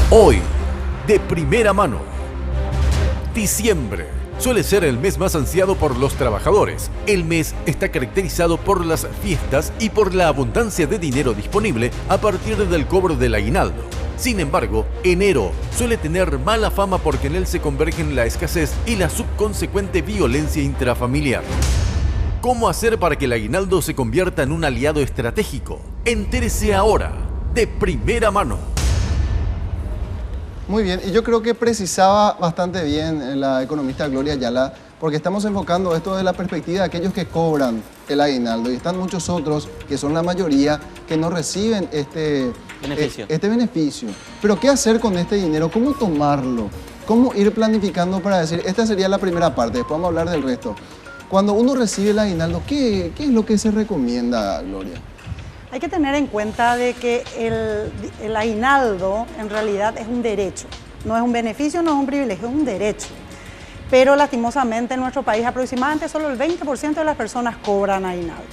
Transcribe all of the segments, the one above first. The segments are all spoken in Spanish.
Hoy, de primera mano. Diciembre suele ser el mes más ansiado por los trabajadores. El mes está caracterizado por las fiestas y por la abundancia de dinero disponible a partir del cobro del aguinaldo. Sin embargo, enero suele tener mala fama porque en él se convergen la escasez y la subconsecuente violencia intrafamiliar. ¿Cómo hacer para que el aguinaldo se convierta en un aliado estratégico? Entérese ahora, de primera mano. Muy bien, y yo creo que precisaba bastante bien la economista Gloria Ayala, porque estamos enfocando esto desde la perspectiva de aquellos que cobran el aguinaldo, y están muchos otros, que son la mayoría, que no reciben este beneficio. Pero ¿qué hacer con este dinero? ¿Cómo tomarlo? ¿Cómo ir planificando para decir, esta sería la primera parte, después vamos a hablar del resto? Cuando uno recibe el aguinaldo, ¿qué es lo que se recomienda, Gloria? Hay que tener en cuenta de que el aguinaldo en realidad es un derecho. No es un beneficio, no es un privilegio, es un derecho. Pero lastimosamente en nuestro país aproximadamente solo el 20% de las personas cobran aguinaldo.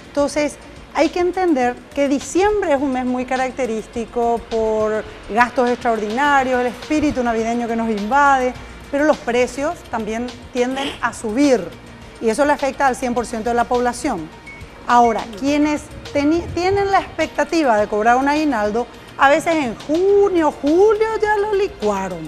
Entonces hay que entender que diciembre es un mes muy característico por gastos extraordinarios, el espíritu navideño que nos invade, pero los precios también tienden a subir y eso le afecta al 100% de la población. Ahora, quienes tienen la expectativa de cobrar un aguinaldo, a veces en junio, julio ya lo licuaron.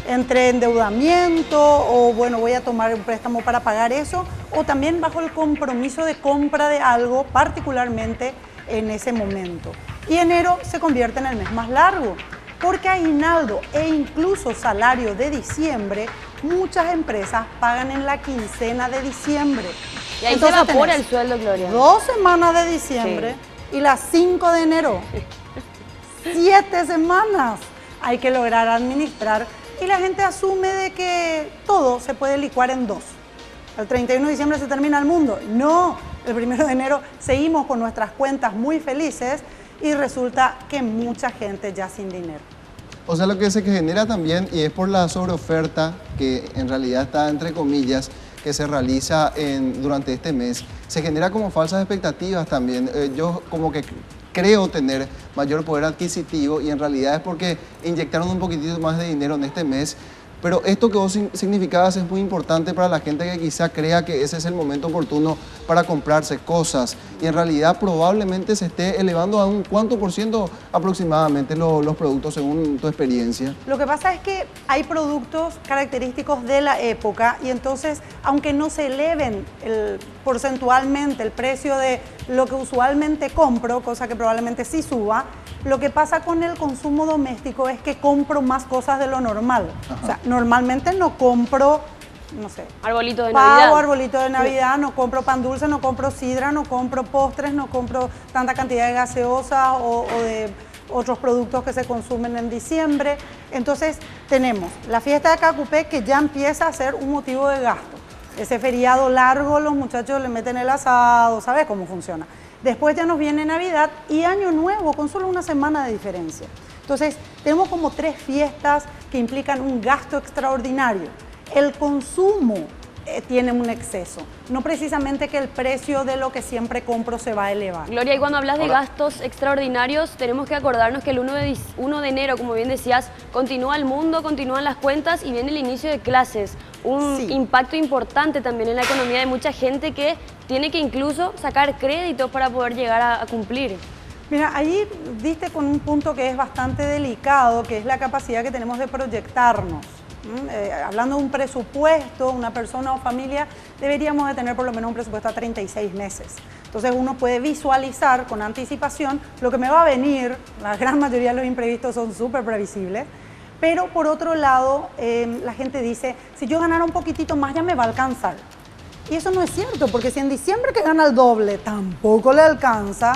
Entre endeudamiento o bueno, voy a tomar un préstamo para pagar eso, o también bajo el compromiso de compra de algo, particularmente en ese momento. Y enero se convierte en el mes más largo, porque aguinaldo e incluso salario de diciembre, muchas empresas pagan en la quincena de diciembre. Y ahí entonces se evapora el sueldo, Gloria. 2 semanas de diciembre y las 5 de enero. 7 semanas hay que lograr administrar y la gente asume de que todo se puede licuar en 2. El 31 de diciembre se termina el mundo. No, el 1 de enero seguimos con nuestras cuentas muy felices y resulta que mucha gente ya sin dinero. O sea, lo que se genera también, y es por la sobreoferta, que en realidad está entre comillas, que se realiza durante este mes, se genera como falsas expectativas también. Yo como que creo tener mayor poder adquisitivo y en realidad es porque inyectaron un poquitito más de dinero en este mes. Pero esto que vos significabas es muy importante para la gente que quizá crea que ese es el momento oportuno para comprarse cosas y en realidad probablemente se esté elevando a un cuánto por ciento aproximadamente los productos según tu experiencia. Lo que pasa es que hay productos característicos de la época y entonces aunque no se eleven porcentualmente el precio de lo que usualmente compro, cosa que probablemente sí suba, lo que pasa con el consumo doméstico es que compro más cosas de lo normal. Ajá. O sea, normalmente no compro, no sé, arbolito de Navidad. Arbolito de Navidad, no compro pan dulce, no compro sidra, no compro postres, no compro tanta cantidad de gaseosas o de otros productos que se consumen en diciembre. Entonces tenemos la fiesta de Cacupé que ya empieza a ser un motivo de gasto. Ese feriado largo los muchachos le meten el asado, ¿sabes cómo funciona? Después ya nos viene Navidad y Año Nuevo con solo una semana de diferencia. Entonces, tenemos como 3 fiestas que implican un gasto extraordinario. El consumo tiene un exceso, no precisamente que el precio de lo que siempre compro se va a elevar. Gloria, y cuando hablas de gastos extraordinarios, tenemos que acordarnos que el 1 de enero, como bien decías, continúa el mundo, continúan las cuentas y viene el inicio de clases. Un impacto importante también en la economía de mucha gente que tiene que incluso sacar créditos para poder llegar a cumplir. Mira, ahí diste con un punto que es bastante delicado, que es la capacidad que tenemos de proyectarnos. Hablando de un presupuesto, una persona o familia, deberíamos de tener por lo menos un presupuesto a 36 meses. Entonces uno puede visualizar con anticipación lo que me va a venir. La gran mayoría de los imprevistos son súper previsibles. Pero por otro lado, la gente dice, si yo ganara un poquitito más ya me va a alcanzar. Y eso no es cierto, porque si en diciembre que gana el doble tampoco le alcanza,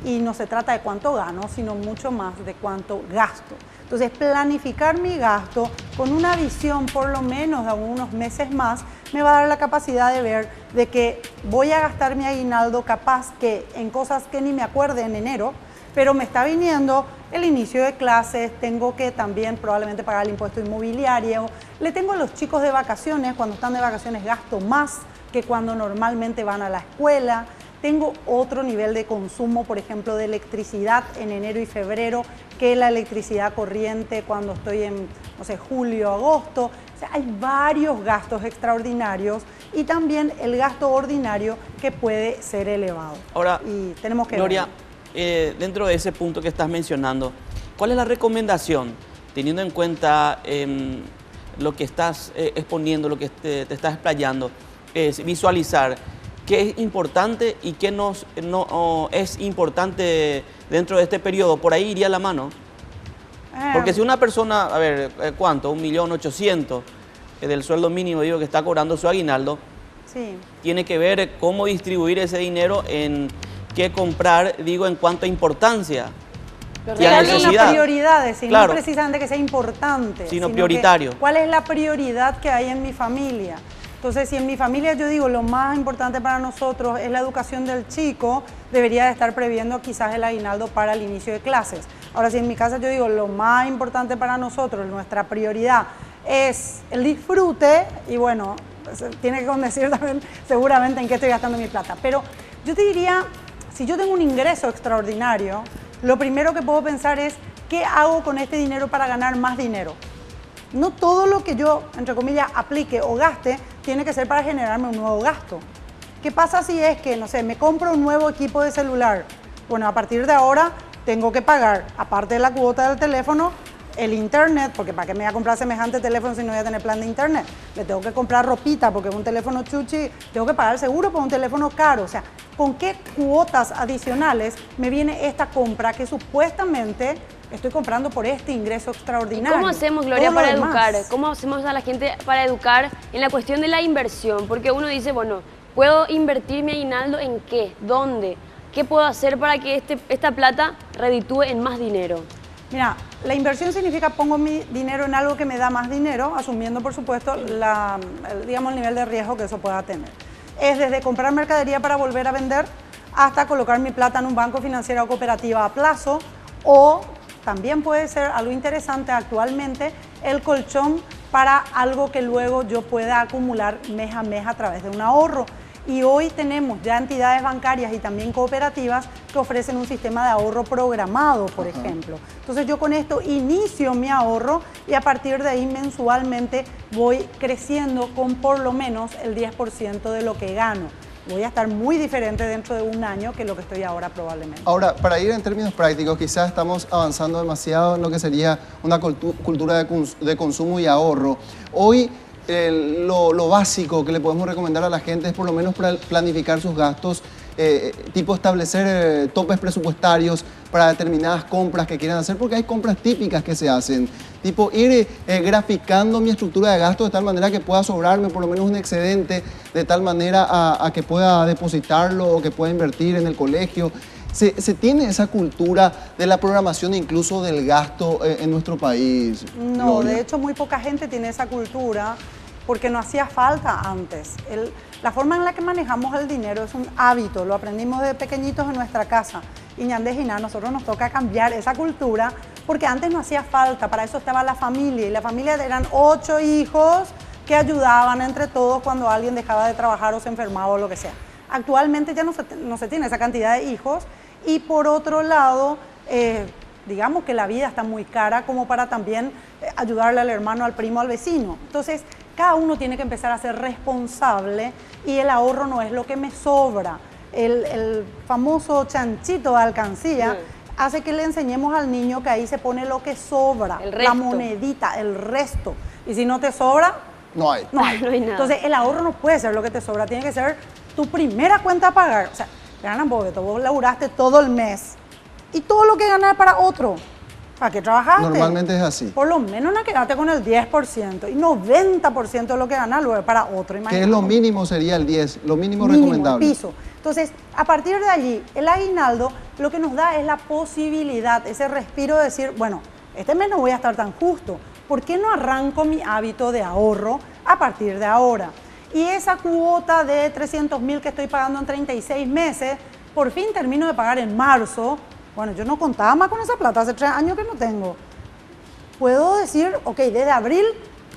y no se trata de cuánto gano, sino mucho más de cuánto gasto. Entonces, planificar mi gasto con una visión por lo menos de unos meses más me va a dar la capacidad de ver de que voy a gastar mi aguinaldo capaz que en cosas que ni me acuerde en enero, pero me está viniendo el inicio de clases, tengo que también probablemente pagar el impuesto inmobiliario, le tengo a los chicos de vacaciones, cuando están de vacaciones gasto más que cuando normalmente van a la escuela. tengo otro nivel de consumo, por ejemplo, de electricidad en enero y febrero, que la electricidad corriente cuando estoy en, no sé, julio, agosto. O sea, hay varios gastos extraordinarios y también el gasto ordinario que puede ser elevado. Ahora, y tenemos que Gloria, dentro de ese punto que estás mencionando, ¿cuál es la recomendación, teniendo en cuenta lo que estás exponiendo, lo que te estás explayando, es visualizar qué es importante y qué no es importante dentro de este periodo? Por ahí iría la mano. Porque si una persona, a ver, ¿cuánto? 1.800.000 del sueldo mínimo, digo, que está cobrando su aguinaldo, sí, tiene que ver cómo distribuir ese dinero en qué comprar, digo, en cuanto a importancia y a necesidad. Una prioridades, sino claro, precisamente que sea importante, sino prioritario. ¿Cuál es la prioridad que hay en mi familia? Entonces, si en mi familia yo digo lo más importante para nosotros es la educación del chico, debería de estar previendo quizás el aguinaldo para el inicio de clases. Ahora, si en mi casa yo digo lo más importante para nosotros, nuestra prioridad es el disfrute, y bueno, tiene que condecir también seguramente en qué estoy gastando mi plata. Pero yo te diría, si yo tengo un ingreso extraordinario, lo primero que puedo pensar es, ¿qué hago con este dinero para ganar más dinero? No todo lo que yo, entre comillas, aplique o gaste, tiene que ser para generarme un nuevo gasto. ¿Qué pasa si es que, no sé, me compro un nuevo equipo de celular? Bueno, a partir de ahora tengo que pagar, aparte de la cuota del teléfono, el internet, porque ¿para qué me voy a comprar semejante teléfono si no voy a tener plan de internet? Le tengo que comprar ropita porque es un teléfono chuchi, tengo que pagar el seguro por un teléfono caro. O sea, ¿con qué cuotas adicionales me viene esta compra que supuestamente estoy comprando por este ingreso extraordinario? ¿Y cómo hacemos, Gloria, para educar? ¿Cómo hacemos a la gente para educar en la cuestión de la inversión? Porque uno dice, bueno, ¿puedo invertir mi aguinaldo en qué? ¿Dónde? ¿Qué puedo hacer para que esta plata reditúe en más dinero? Mira, la inversión significa pongo mi dinero en algo que me da más dinero, asumiendo, por supuesto, digamos, el nivel de riesgo que eso pueda tener. Es desde comprar mercadería para volver a vender hasta colocar mi plata en un banco financiero o cooperativa a plazo, o también puede ser algo interesante actualmente, el colchón para algo que luego yo pueda acumular mes a mes a través de un ahorro. Y hoy tenemos ya entidades bancarias y también cooperativas que ofrecen un sistema de ahorro programado, por ejemplo. Entonces yo con esto inicio mi ahorro y a partir de ahí mensualmente voy creciendo con por lo menos el 10% de lo que gano. Voy a estar muy diferente dentro de un año que lo que estoy ahora probablemente. Ahora, para ir en términos prácticos, quizás estamos avanzando demasiado en lo que sería una cultura de consumo y ahorro. Hoy, lo básico que le podemos recomendar a la gente es por lo menos planificar sus gastos, tipo establecer topes presupuestarios para determinadas compras que quieran hacer, porque hay compras típicas que se hacen, tipo ir graficando mi estructura de gastos de tal manera que pueda sobrarme por lo menos un excedente, de tal manera a que pueda depositarlo o que pueda invertir en el colegio. ¿Se tiene esa cultura de la programación incluso del gasto en nuestro país? No, Gloria? de hecho muy poca gente tiene esa cultura porque no hacía falta antes. La forma en la que manejamos el dinero es un hábito, lo aprendimos de pequeñitos en nuestra casa. Y ñandés y nada, nosotros nos toca cambiar esa cultura porque antes no hacía falta, para eso estaba la familia. Y la familia eran 8 hijos que ayudaban entre todos cuando alguien dejaba de trabajar o se enfermaba o lo que sea. Actualmente ya no se tiene esa cantidad de hijos y por otro lado, digamos que la vida está muy cara como para también ayudarle al hermano, al primo, al vecino. Entonces, cada uno tiene que empezar a ser responsable y el ahorro no es lo que me sobra. El famoso chanchito de alcancía hace que le enseñemos al niño que ahí se pone lo que sobra, la monedita, el resto. Y si no te sobra, no hay. No hay nada. Entonces, el ahorro no puede ser lo que te sobra, tiene que ser tu primera cuenta a pagar. O sea, ganan bobeto, vos laburaste todo el mes y todo lo que ganas es para otro. ¿Para qué trabajaste? Normalmente es así. Por lo menos no quedaste con el 10% y 90% de lo que ganas luego es para otro. Imagínate. Que es lo mínimo, sería el 10, lo mínimo recomendable. El piso. Entonces, a partir de allí, el aguinaldo lo que nos da es la posibilidad, ese respiro de decir, bueno, este mes no voy a estar tan justo. ¿Por qué no arranco mi hábito de ahorro a partir de ahora? Y esa cuota de 300.000 que estoy pagando en 36 meses, por fin termino de pagar en marzo. Bueno, yo no contaba más con esa plata, hace 3 años que no tengo. Puedo decir, ok, desde abril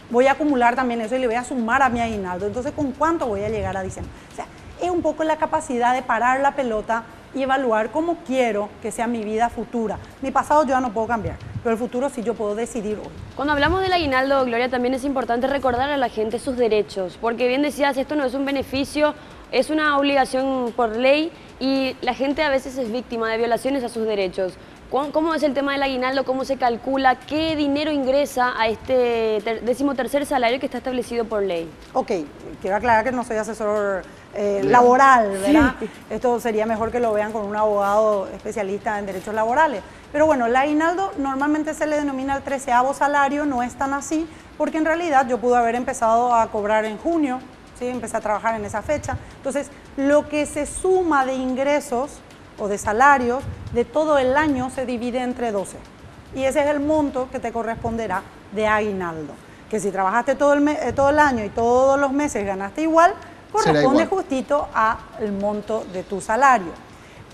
voy a acumular también eso y le voy a sumar a mi aguinaldo. Entonces, ¿con cuánto voy a llegar a diciembre? O sea, es un poco la capacidad de parar la pelota y evaluar cómo quiero que sea mi vida futura. Mi pasado yo ya no puedo cambiar, pero el futuro sí yo puedo decidir hoy. Cuando hablamos del aguinaldo, Gloria, también es importante recordar a la gente sus derechos, porque bien decías, esto no es un beneficio, es una obligación por ley y la gente a veces es víctima de violaciones a sus derechos. ¿Cómo es el tema del aguinaldo? ¿Cómo se calcula? ¿Qué dinero ingresa a este 13º salario que está establecido por ley? Ok, quiero aclarar que no soy asesor laboral, ¿verdad? Sí. Esto sería mejor que lo vean con un abogado especialista en derechos laborales. Pero bueno, el aguinaldo normalmente se le denomina el 13º salario, no es tan así, porque en realidad yo pude haber empezado a cobrar en junio, ¿sí? Empecé a trabajar en esa fecha. Entonces, lo que se suma de ingresos o de salarios de todo el año se divide entre 12. Y ese es el monto que te corresponderá de aguinaldo. Que si trabajaste todo el año y todos los meses ganaste igual, corresponde justito al monto de tu salario.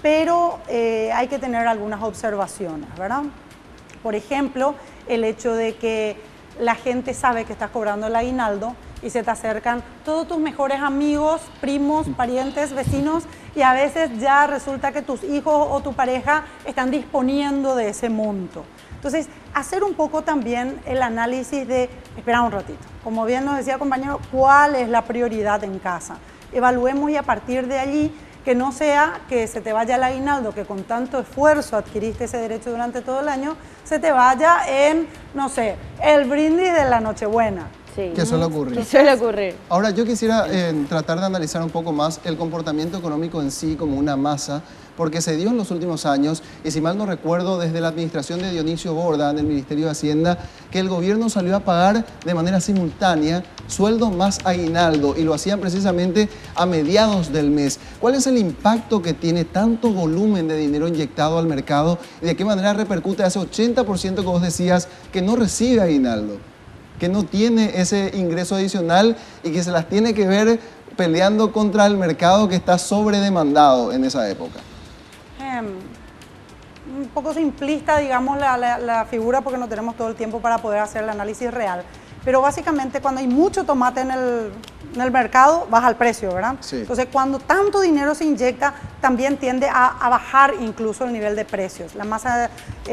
Pero hay que tener algunas observaciones, ¿verdad? Por ejemplo, el hecho de que la gente sabe que estás cobrando el aguinaldo y se te acercan todos tus mejores amigos, primos, parientes, vecinos, y a veces ya resulta que tus hijos o tu pareja están disponiendo de ese monto. Entonces, hacer un poco también el análisis de, espera un ratito, como bien nos decía el compañero, ¿cuál es la prioridad en casa? Evaluemos y a partir de allí, que no sea que se te vaya el aguinaldo, que con tanto esfuerzo adquiriste ese derecho durante todo el año, se te vaya en, no sé, el brindis de la Nochebuena. Sí. Que suele ocurrir. Que suele ocurrir. Ahora, yo quisiera tratar de analizar un poco más el comportamiento económico en sí como una masa, porque se dio en los últimos años, y si mal no recuerdo, desde la administración de Dionisio Borda en el Ministerio de Hacienda, que el gobierno salió a pagar de manera simultánea sueldo más aguinaldo, y lo hacían precisamente a mediados del mes. ¿Cuál es el impacto que tiene tanto volumen de dinero inyectado al mercado y de qué manera repercute a ese 80% que vos decías que no recibe aguinaldo, que no tiene ese ingreso adicional y que se las tiene que ver peleando contra el mercado que está sobredemandado en esa época? Un poco simplista, digamos, la figura, porque no tenemos todo el tiempo para poder hacer el análisis real. Pero básicamente cuando hay mucho tomate en el mercado, baja el precio, ¿verdad? Sí. Entonces, cuando tanto dinero se inyecta, también tiende a bajar incluso el nivel de precios. La masa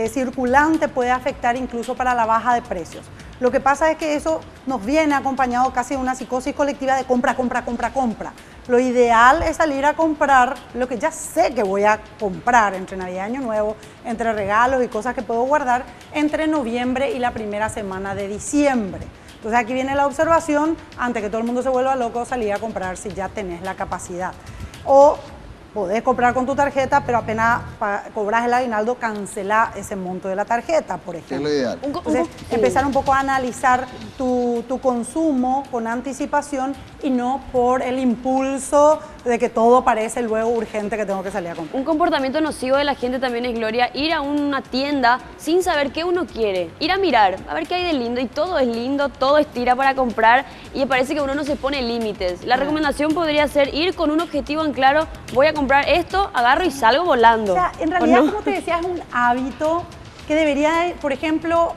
circulante puede afectar incluso para la baja de precios. Lo que pasa es que eso nos viene acompañado casi de una psicosis colectiva de compra, compra, compra, compra. Lo ideal es salir a comprar lo que ya sé que voy a comprar entre Navidad y Año Nuevo, entre regalos y cosas que puedo guardar entre noviembre y la primera semana de diciembre. Entonces aquí viene la observación, antes que todo el mundo se vuelva loco, salir a comprar si ya tenés la capacidad. O podés comprar con tu tarjeta, pero apenas cobras el aguinaldo, cancela ese monto de la tarjeta, por ejemplo. Es lo ideal. Entonces, empezar un poco a analizar tu consumo con anticipación y no por el impulso de que todo parece luego urgente que tengo que salir a comprar. Un comportamiento nocivo de la gente también es, Gloria, ir a una tienda sin saber qué uno quiere. Ir a mirar, a ver qué hay de lindo, y todo es lindo, todo estira para comprar y me parece que uno no se pone límites. La recomendación podría ser ir con un objetivo en claro, voy a comprar esto, agarro y salgo volando. O sea, en realidad, como te decía, es un hábito que debería, por ejemplo,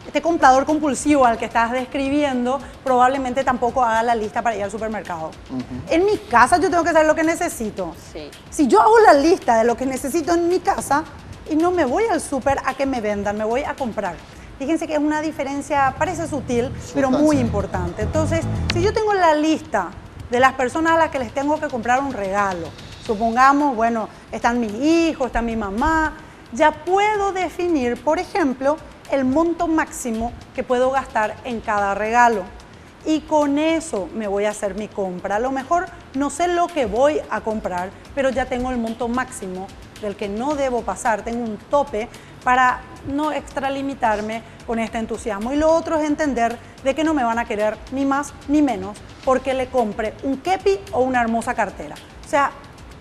este comprador compulsivo al que estás describiendo probablemente tampoco haga la lista para ir al supermercado. En mi casa yo tengo que saber lo que necesito. Sí. Si yo hago la lista de lo que necesito en mi casa y no me voy al súper a que me vendan, me voy a comprar. Fíjense que es una diferencia, parece sutil, pero muy importante. Entonces, si yo tengo la lista de las personas a las que les tengo que comprar un regalo, supongamos, bueno, están mis hijos, está mi mamá, ya puedo definir, por ejemplo, el monto máximo que puedo gastar en cada regalo. Y con eso me voy a hacer mi compra. A lo mejor no sé lo que voy a comprar, pero ya tengo el monto máximo del que no debo pasar. Tengo un tope para no extralimitarme con este entusiasmo. Y lo otro es entender de que no me van a querer ni más ni menos porque le compre un kepi o una hermosa cartera. O sea,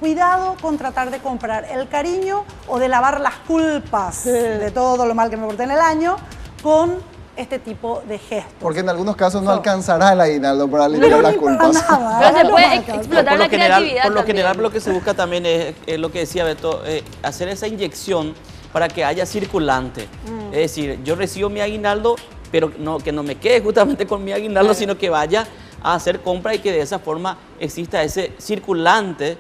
cuidado con tratar de comprar el cariño o de lavar las culpas de todo lo mal que me porté en el año con este tipo de gestos. Porque en algunos casos no alcanzará el aguinaldo para limpiar las culpas. Nada, pero se puede explotar la creatividad. Por lo general, lo que se busca también es lo que decía Beto, hacer esa inyección para que haya circulante. Es decir, yo recibo mi aguinaldo, pero no, que no me quede justamente con mi aguinaldo, sino que vaya a hacer compra y que de esa forma exista ese circulante.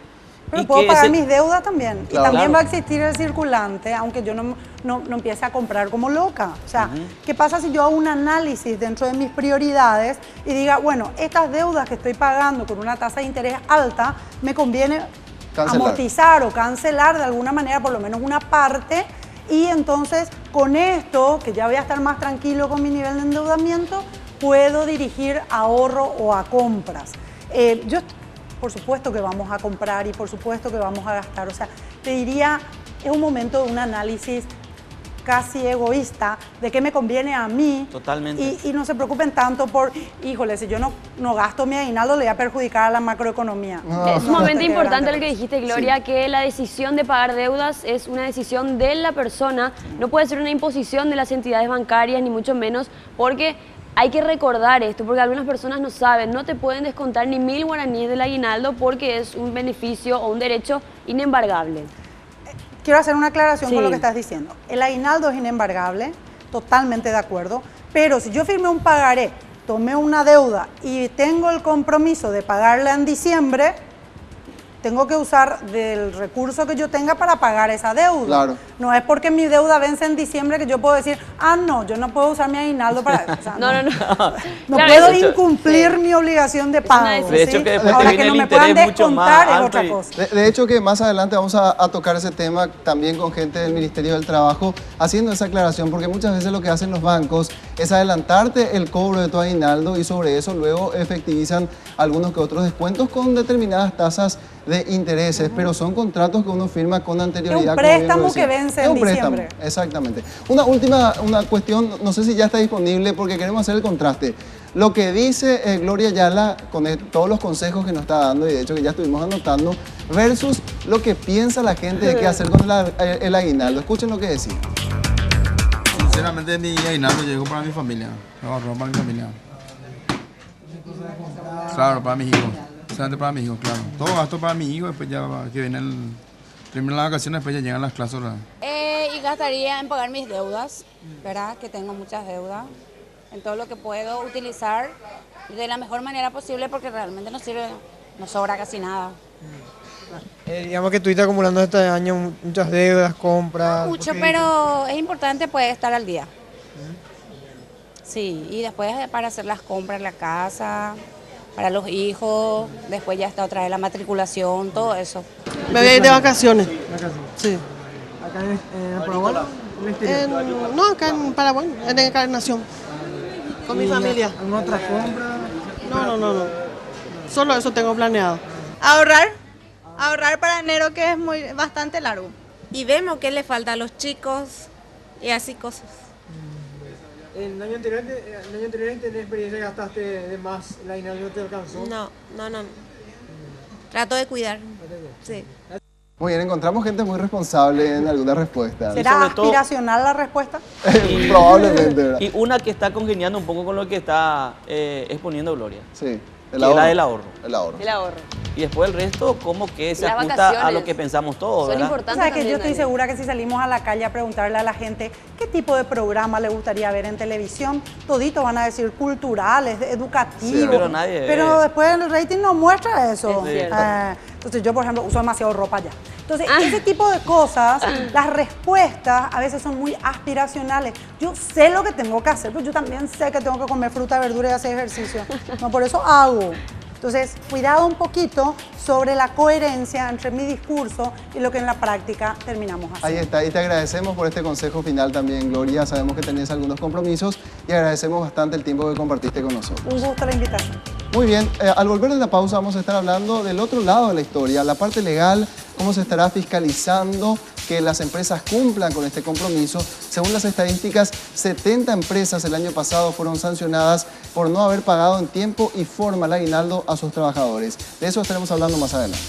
Pero puedo pagar mis deudas también. Claro. Y también va a existir el circulante, aunque yo no empiece a comprar como loca. O sea, ¿qué pasa si yo hago un análisis dentro de mis prioridades y diga, bueno, estas deudas que estoy pagando con una tasa de interés alta, me conviene amortizar o cancelar de alguna manera por lo menos una parte, y entonces con esto, que ya voy a estar más tranquilo con mi nivel de endeudamiento, puedo dirigir a ahorro o a compras. Por supuesto que vamos a comprar y por supuesto que vamos a gastar. O sea, te diría, es un momento de un análisis casi egoísta de qué me conviene a mí. Totalmente. Y no se preocupen tanto por, híjole, si yo no gasto mi aguinaldo, le voy a perjudicar a la macroeconomía. Es sumamente importante lo que dijiste, Gloria, que la decisión de pagar deudas es una decisión de la persona, no puede ser una imposición de las entidades bancarias, ni mucho menos, porque hay que recordar esto, porque algunas personas no saben, no te pueden descontar ni 1000 guaraníes del aguinaldo porque es un beneficio o un derecho inembargable. Quiero hacer una aclaración con lo que estás diciendo. El aguinaldo es inembargable, totalmente de acuerdo, pero si yo firmé un pagaré, tomé una deuda y tengo el compromiso de pagarla en diciembre, tengo que usar del recurso que yo tenga para pagar esa deuda. Claro. No es porque mi deuda vence en diciembre que yo puedo decir, no, yo no puedo usar mi aguinaldo para... O sea, No no puedo incumplir mi obligación de pago. De hecho, que después ahora te que viene no el me puedan interés mucho más descontar es alto otra y- cosa. De hecho, que más adelante vamos a tocar ese tema también con gente del Ministerio del Trabajo, haciendo esa aclaración, porque muchas veces lo que hacen los bancos es adelantarte el cobro de tu aguinaldo y sobre eso luego efectivizan algunos que otros descuentos con determinadas tasas de intereses, pero son contratos que uno firma con anterioridad. Es un préstamo que vence en diciembre. Exactamente. Una última cuestión, no sé si ya está disponible porque queremos hacer el contraste. Lo que dice Gloria Ayala con todos los consejos que nos está dando, y de hecho que ya estuvimos anotando, versus lo que piensa la gente de qué hacer con el aguinaldo. Escuchen lo que decía. Sinceramente, mi aguinaldo llegó para mi familia. Lo ahorro para mi familia. Claro, para mis hijos. Solamente para mis hijos, claro. Todo gasto para mis hijos, después ya que vienen terminan las vacaciones, después ya llegan las clases, ¿verdad? Y gastaría en pagar mis deudas, ¿verdad? Que tengo muchas deudas. En todo lo que puedo utilizar de la mejor manera posible porque realmente no sirve, no sobra casi nada. Digamos que estuviste acumulando este año muchas deudas, compras. Mucho, pero es importante pues estar al día. Sí, y después para hacer las compras en la casa, para los hijos, después ya está otra vez la matriculación, todo eso. Me voy a ir de vacaciones. Sí. ¿Acá en Paraguay? No, acá en Paraguay, en Encarnación. Con mi familia. ¿Alguna otra compra? No. Solo eso tengo planeado. Ahorrar para enero, que es bastante largo. Y vemos qué le falta a los chicos y así cosas. ¿El año anterior tenés experiencia, gastaste de más, el aguinaldo no te alcanzó? No. Trato de cuidar. Sí. Muy bien, encontramos gente muy responsable en algunas respuestas. ¿Será sobre todo- aspiracional la respuesta? Probablemente, ¿verdad? Y una que está congeniando un poco con lo que está exponiendo Gloria, Sí. que es la del ahorro. El ahorro. El ahorro. Y después el resto como que se Las ajusta vacaciones a lo que pensamos todos, son ¿verdad? O importantes sea, que también, yo estoy Dani. segura que si salimos a la calle a preguntarle a la gente qué tipo de programa le gustaría ver en televisión, toditos van a decir culturales, educativos. Sí, pero nadie ve. Pero después el rating no muestra eso. Es cierto. Entonces yo, por ejemplo, uso demasiado ropa ya. Entonces, ese tipo de cosas, las respuestas a veces son muy aspiracionales. Yo sé lo que tengo que hacer, pero yo también sé que tengo que comer fruta, verdura y hacer ejercicio. No, por eso hago. Entonces, cuidado un poquito sobre la coherencia entre mi discurso y lo que en la práctica terminamos haciendo. Ahí está, y te agradecemos por este consejo final también, Gloria. Sabemos que tenés algunos compromisos y agradecemos bastante el tiempo que compartiste con nosotros. Un gusto la invitación. Muy bien, al volver de la pausa vamos a estar hablando del otro lado de la historia, la parte legal, cómo se estará fiscalizando que las empresas cumplan con este compromiso. Según las estadísticas, 70 empresas el año pasado fueron sancionadas por no haber pagado en tiempo y forma el aguinaldo a sus trabajadores. De eso estaremos hablando más adelante.